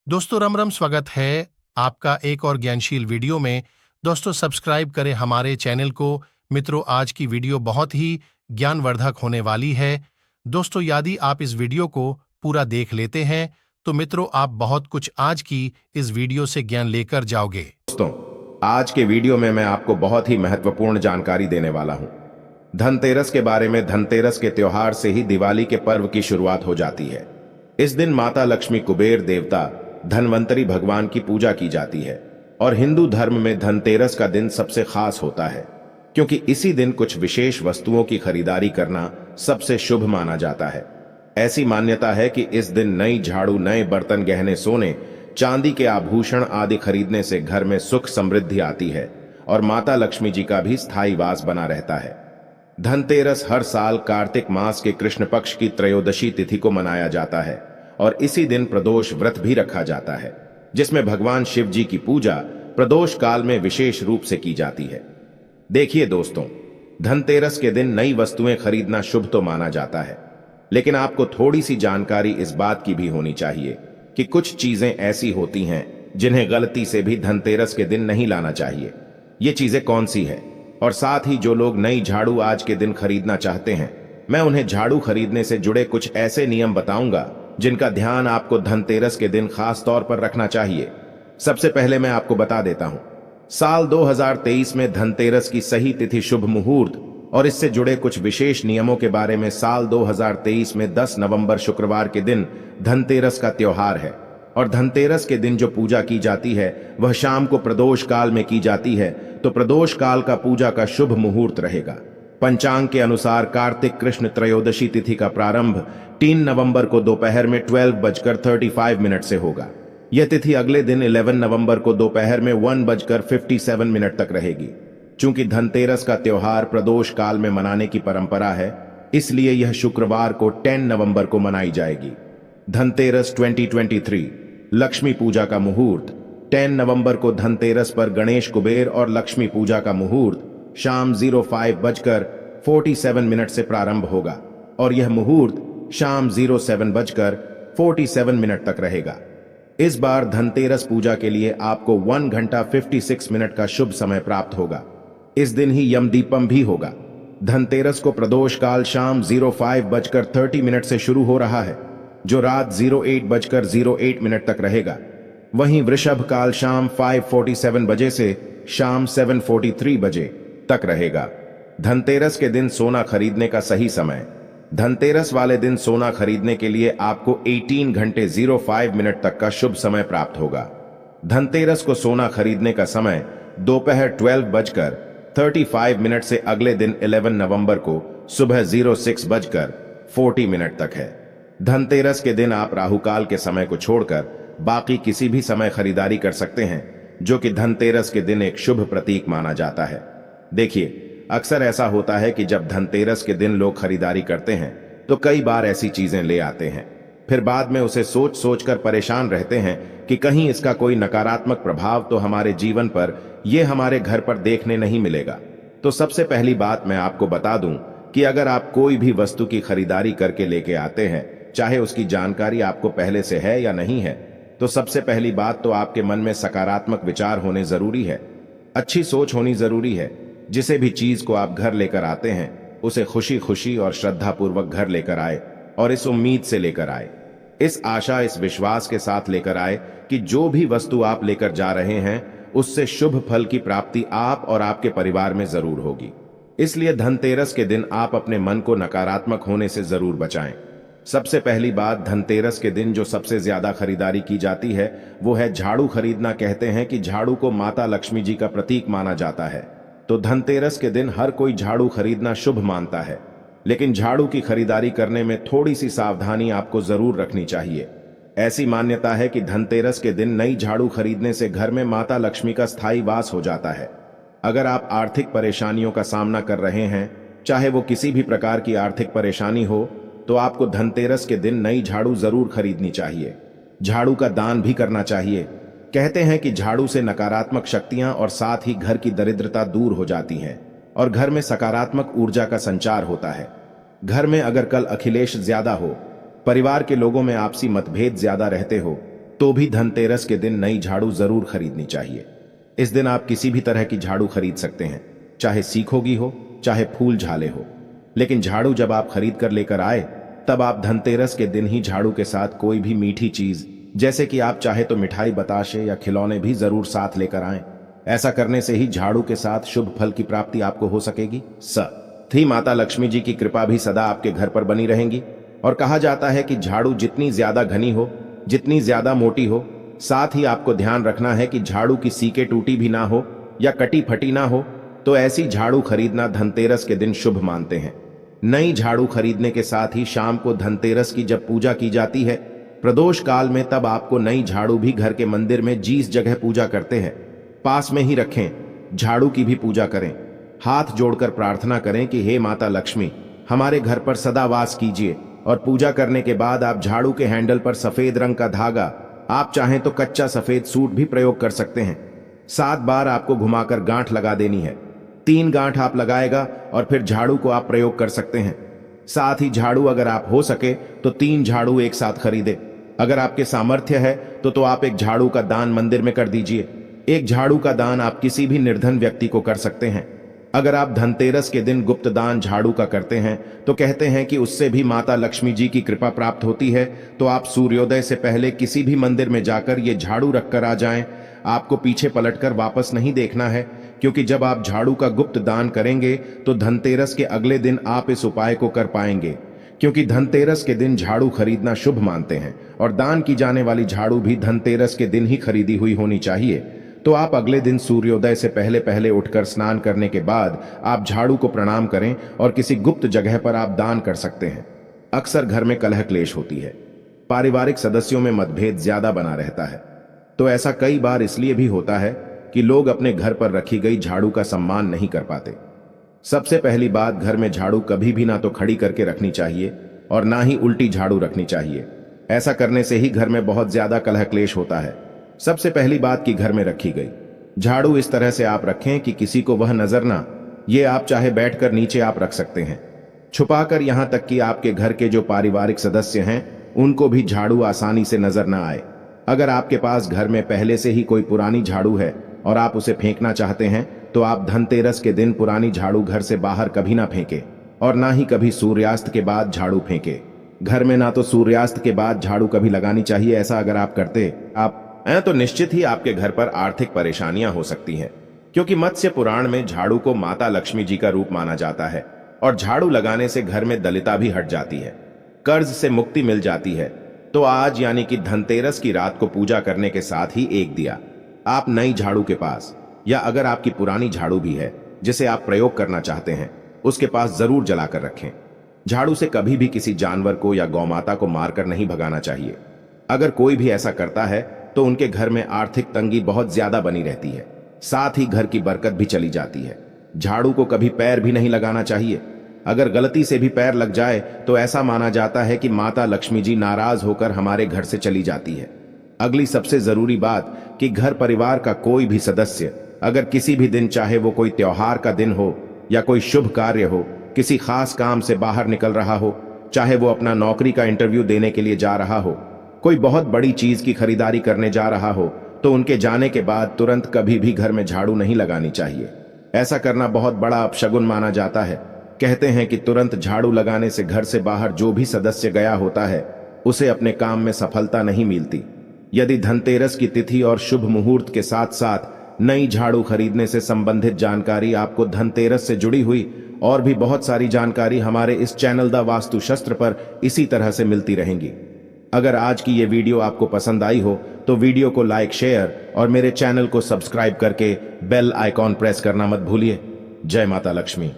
दोस्तों राम राम, स्वागत है आपका एक और ज्ञानशील वीडियो में। दोस्तों सब्सक्राइब करें हमारे चैनल को। मित्रों, आज की वीडियो बहुत ही ज्ञानवर्धक होने वाली है। दोस्तों यदि आप इस वीडियो को पूरा देख लेते हैं तो मित्रों आप बहुत कुछ आज की इस वीडियो से ज्ञान लेकर जाओगे। दोस्तों, आज के वीडियो में मैं आपको बहुत ही महत्वपूर्ण जानकारी देने वाला हूं। धनतेरस के बारे में। धनतेरस के त्योहार से ही दिवाली के पर्व की शुरुआत हो जाती है। इस दिन माता लक्ष्मी, कुबेर देवता, धनवंतरी भगवान की पूजा की जाती है और हिंदू धर्म में धनतेरस का दिन सबसे खास होता है क्योंकि इसी दिन कुछ विशेष वस्तुओं की खरीदारी करना सबसे शुभ माना जाता है। ऐसी मान्यता है कि इस दिन नई झाड़ू, नए बर्तन, गहने, सोने चांदी के आभूषण आदि खरीदने से घर में सुख समृद्धि आती है और माता लक्ष्मी जी का भी स्थायी वास बना रहता है। धनतेरस हर साल कार्तिक मास के कृष्ण पक्ष की त्रयोदशी तिथि को मनाया जाता है और इसी दिन प्रदोष व्रत भी रखा जाता है, जिसमें भगवान शिव जी की पूजा प्रदोष काल में विशेष रूप से की जाती है। देखिए दोस्तों, धनतेरस के दिन नई वस्तुएं खरीदना शुभ तो माना जाता है, लेकिन आपको थोड़ी सी जानकारी इस बात की भी होनी चाहिए कि कुछ चीजें ऐसी होती हैं जिन्हें गलती से भी धनतेरस के दिन नहीं लाना चाहिए। ये चीजें कौन सी है? और साथ ही जो लोग नई झाड़ू आज के दिन खरीदना चाहते हैं, मैं उन्हें झाड़ू खरीदने से जुड़े कुछ ऐसे नियम बताऊंगा जिनका ध्यान आपको धनतेरस के दिन खास तौर पर रखना चाहिए। सबसे पहले मैं आपको बता देता हूं, साल 2023 में धनतेरस की सही तिथि, शुभ मुहूर्त और इससे जुड़े कुछ विशेष नियमों के बारे में। साल 2023 में 10 नवंबर शुक्रवार के दिन धनतेरस का त्योहार है और धनतेरस के दिन जो पूजा की जाती है वह शाम को प्रदोष काल में की जाती है, तो प्रदोष काल का पूजा का शुभ मुहूर्त रहेगा। पंचांग के अनुसार कार्तिक कृष्ण त्रयोदशी तिथि का प्रारंभ 3 नवंबर को दोपहर में 12:35 से होगा। यह तिथि अगले दिन 11 नवंबर को दोपहर में 1:57 तक रहेगी। चूंकि धनतेरस का त्योहार प्रदोष काल में मनाने की परंपरा है, इसलिए यह शुक्रवार को 10 नवंबर को मनाई जाएगी। धनतेरस 2023 लक्ष्मी पूजा का मुहूर्त 10 नवंबर को धनतेरस पर गणेश, कुबेर और लक्ष्मी पूजा का मुहूर्त शाम 05:47 से प्रारंभ होगा और यह मुहूर्त शाम 07:47 तक रहेगा। इस बार धनतेरस पूजा के लिए आपको 1 घंटा 56 मिनट का शुभ समय प्राप्त होगा। इस दिन ही यमदीपम भी होगा। धनतेरस को प्रदोष काल शाम 05:30 से शुरू हो रहा है, जो रात 08:08 तक रहेगा। वहीं वृषभ काल शाम 5:47 बजे से शाम 7:43 बजे तक रहेगा। धनतेरस के दिन सोना खरीदने का सही समय। धनतेरस वाले दिन सोना खरीदने के लिए आपको 18 घंटे 05 मिनट तक का शुभ समय प्राप्त होगा। धनतेरस को सोना खरीदने का समय दोपहर 12:35 से अगले दिन 11 नवंबर को सुबह 06:40 तक है। धनतेरस के दिन आप राहुकाल के समय को छोड़कर बाकी किसी भी समय खरीदारी कर सकते हैं, जो कि धनतेरस के दिन एक शुभ प्रतीक माना जाता है। देखिए, अक्सर ऐसा होता है कि जब धनतेरस के दिन लोग खरीदारी करते हैं तो कई बार ऐसी चीजें ले आते हैं, फिर बाद में उसे सोच सोच कर परेशान रहते हैं कि कहीं इसका कोई नकारात्मक प्रभाव तो हमारे जीवन पर, यह हमारे घर पर देखने नहीं मिलेगा। तो सबसे पहली बात मैं आपको बता दूं कि अगर आप कोई भी वस्तु की खरीदारी करके लेके आते हैं, चाहे उसकी जानकारी आपको पहले से है या नहीं है, तो सबसे पहली बात तो आपके मन में सकारात्मक विचार होने जरूरी है, अच्छी सोच होनी जरूरी है। जिसे भी चीज को आप घर लेकर आते हैं उसे खुशी खुशी और श्रद्धापूर्वक घर लेकर आए और इस उम्मीद से लेकर आए, इस आशा, इस विश्वास के साथ लेकर आए कि जो भी वस्तु आप लेकर जा रहे हैं उससे शुभ फल की प्राप्ति आप और आपके परिवार में जरूर होगी। इसलिए धनतेरस के दिन आप अपने मन को नकारात्मक होने से जरूर बचाएं। सबसे पहली बात, धनतेरस के दिन जो सबसे ज्यादा खरीदारी की जाती है वो है झाड़ू खरीदना। कहते हैं कि झाड़ू को माता लक्ष्मी जी का प्रतीक माना जाता है, तो धनतेरस के दिन हर कोई झाड़ू खरीदना शुभ मानता है, लेकिन झाड़ू की खरीदारी करने में थोड़ी सी सावधानी आपको जरूर रखनी चाहिए। ऐसी मान्यता है कि धनतेरस के दिन नई झाड़ू खरीदने से घर में माता लक्ष्मी का स्थायी वास हो जाता है। अगर आप आर्थिक परेशानियों का सामना कर रहे हैं, चाहे वो किसी भी प्रकार की आर्थिक परेशानी हो, तो आपको धनतेरस के दिन नई झाड़ू जरूर खरीदनी चाहिए। झाड़ू का दान भी करना चाहिए। कहते हैं कि झाड़ू से नकारात्मक शक्तियां और साथ ही घर की दरिद्रता दूर हो जाती हैं और घर में सकारात्मक ऊर्जा का संचार होता है। घर में अगर कल अखिलेश ज्यादा हो, परिवार के लोगों में आपसी मतभेद ज्यादा रहते हो, तो भी धनतेरस के दिन नई झाड़ू जरूर खरीदनी चाहिए। इस दिन आप किसी भी तरह की झाड़ू खरीद सकते हैं, चाहे सीखोगी हो चाहे फूल झाले हो। लेकिन झाड़ू जब आप खरीद कर लेकर आए तब आप धनतेरस के दिन ही झाड़ू के साथ कोई भी मीठी चीज, जैसे कि आप चाहे तो मिठाई, बताशे या खिलौने भी जरूर साथ लेकर आएं। ऐसा करने से ही झाड़ू के साथ शुभ फल की प्राप्ति आपको हो सकेगी। थी माता लक्ष्मी जी की कृपा भी सदा आपके घर पर बनी रहेंगी। और कहा जाता है कि झाड़ू जितनी ज्यादा घनी हो, जितनी ज्यादा मोटी हो, साथ ही आपको ध्यान रखना है कि झाड़ू की सीके टूटी भी ना हो या कटी फटी ना हो, तो ऐसी झाड़ू खरीदना धनतेरस के दिन शुभ मानते हैं। नई झाड़ू खरीदने के साथ ही शाम को धनतेरस की जब पूजा की जाती है प्रदोष काल में, तब आपको नई झाड़ू भी घर के मंदिर में जिस जगह पूजा करते हैं पास में ही रखें। झाड़ू की भी पूजा करें, हाथ जोड़कर प्रार्थना करें कि हे माता लक्ष्मी हमारे घर पर सदा वास कीजिए। और पूजा करने के बाद आप झाड़ू के हैंडल पर सफेद रंग का धागा, आप चाहें तो कच्चा सफेद सूत भी प्रयोग कर सकते हैं। 7 बार आपको घुमाकर गांठ लगा देनी है। 3 गांठ आप लगाएगा और फिर झाड़ू को आप प्रयोग कर सकते हैं। साथ ही झाड़ू अगर आप हो सके तो 3 झाड़ू एक साथ खरीदे। अगर आपके सामर्थ्य है तो आप एक झाड़ू का दान मंदिर में कर दीजिए। एक झाड़ू का दान आप किसी भी निर्धन व्यक्ति को कर सकते हैं। अगर आप धनतेरस के दिन गुप्त दान झाड़ू का करते हैं तो कहते हैं कि उससे भी माता लक्ष्मी जी की कृपा प्राप्त होती है। तो आप सूर्योदय से पहले किसी भी मंदिर में जाकर ये झाड़ू रखकर आ जाएं। आपको पीछे पलटकर वापस नहीं देखना है, क्योंकि जब आप झाड़ू का गुप्त दान करेंगे तो धनतेरस के अगले दिन आप इस उपाय को कर पाएंगे। क्योंकि धनतेरस के दिन झाड़ू खरीदना शुभ मानते हैं और दान की जाने वाली झाड़ू भी धनतेरस के दिन ही खरीदी हुई होनी चाहिए। तो आप अगले दिन सूर्योदय से पहले पहले उठकर स्नान करने के बाद आप झाड़ू को प्रणाम करें और किसी गुप्त जगह पर आप दान कर सकते हैं। अक्सर घर में कलह क्लेश होती है, पारिवारिक सदस्यों में मतभेद ज्यादा बना रहता है। तो ऐसा कई बार इसलिए भी होता है कि लोग अपने घर पर रखी गई झाड़ू का सम्मान नहीं कर पाते। सबसे पहली बात, घर में झाड़ू कभी भी ना तो खड़ी करके रखनी चाहिए और ना ही उल्टी झाड़ू रखनी चाहिए। ऐसा करने से ही घर में बहुत ज्यादा कलह क्लेश होता है। सबसे पहली बात कि घर में रखी गई झाड़ू इस तरह से आप रखें कि किसी को वह नजर ना। ये आप चाहे बैठकर नीचे आप रख सकते हैं, छुपाकर, यहां तक कि आपके घर के जो पारिवारिक सदस्य हैं उनको भी झाड़ू आसानी से नजर ना आए। अगर आपके पास घर में पहले से ही कोई पुरानी झाड़ू है और आप उसे फेंकना चाहते हैं तो आप धनतेरस के दिन पुरानी झाड़ू घर से बाहर कभी ना फेंके और ना ही कभी सूर्यास्त के बाद झाड़ू फेंके। घर में ना तो सूर्यास्त के बाद झाड़ू कभी लगानी चाहिए। ऐसा अगर आप करते तो निश्चित ही आपके घर पर आर्थिक परेशानियां हो सकती हैं, क्योंकि मत्स्य पुराण में झाड़ू को माता लक्ष्मी जी का रूप माना जाता है और झाड़ू लगाने से घर में दलिता भी हट जाती है, कर्ज से मुक्ति मिल जाती है। तो आज यानी कि धनतेरस की रात को पूजा करने के साथ ही एक दिया आप नई झाड़ू के पास, या अगर आपकी पुरानी झाड़ू भी है जिसे आप प्रयोग करना चाहते हैं, उसके पास जरूर जलाकर रखें। झाड़ू से कभी भी किसी जानवर को या गौमाता को मारकर नहीं भगाना चाहिए। अगर कोई भी ऐसा करता है तो उनके घर में आर्थिक तंगी बहुत ज्यादा बनी रहती है, साथ ही घर की बरकत भी चली जाती है। झाड़ू को कभी पैर भी नहीं लगाना चाहिए। अगर गलती से भी पैर लग जाए तो ऐसा माना जाता है कि माता लक्ष्मी जी नाराज होकर हमारे घर से चली जाती है। अगली सबसे जरूरी बात कि घर परिवार का कोई भी सदस्य अगर किसी भी दिन, चाहे वो कोई त्योहार का दिन हो या कोई शुभ कार्य हो, किसी खास काम से बाहर निकल रहा हो, चाहे वो अपना नौकरी का इंटरव्यू देने के लिए जा रहा हो, कोई बहुत बड़ी चीज की खरीदारी करने जा रहा हो, तो उनके जाने के बाद तुरंत कभी भी घर में झाड़ू नहीं लगानी चाहिए। ऐसा करना बहुत बड़ा अपशगुन माना जाता है। कहते हैं कि तुरंत झाड़ू लगाने से घर से बाहर जो भी सदस्य गया होता है उसे अपने काम में सफलता नहीं मिलती। यदि धनतेरस की तिथि और शुभ मुहूर्त के साथ साथ नई झाड़ू खरीदने से संबंधित जानकारी आपको धनतेरस से जुड़ी हुई और भी बहुत सारी जानकारी हमारे इस चैनल द वास्तु शास्त्र पर इसी तरह से मिलती रहेंगी। अगर आज की ये वीडियो आपको पसंद आई हो तो वीडियो को लाइक, शेयर और मेरे चैनल को सब्सक्राइब करके बेल आइकॉन प्रेस करना मत भूलिए। जय माता लक्ष्मी।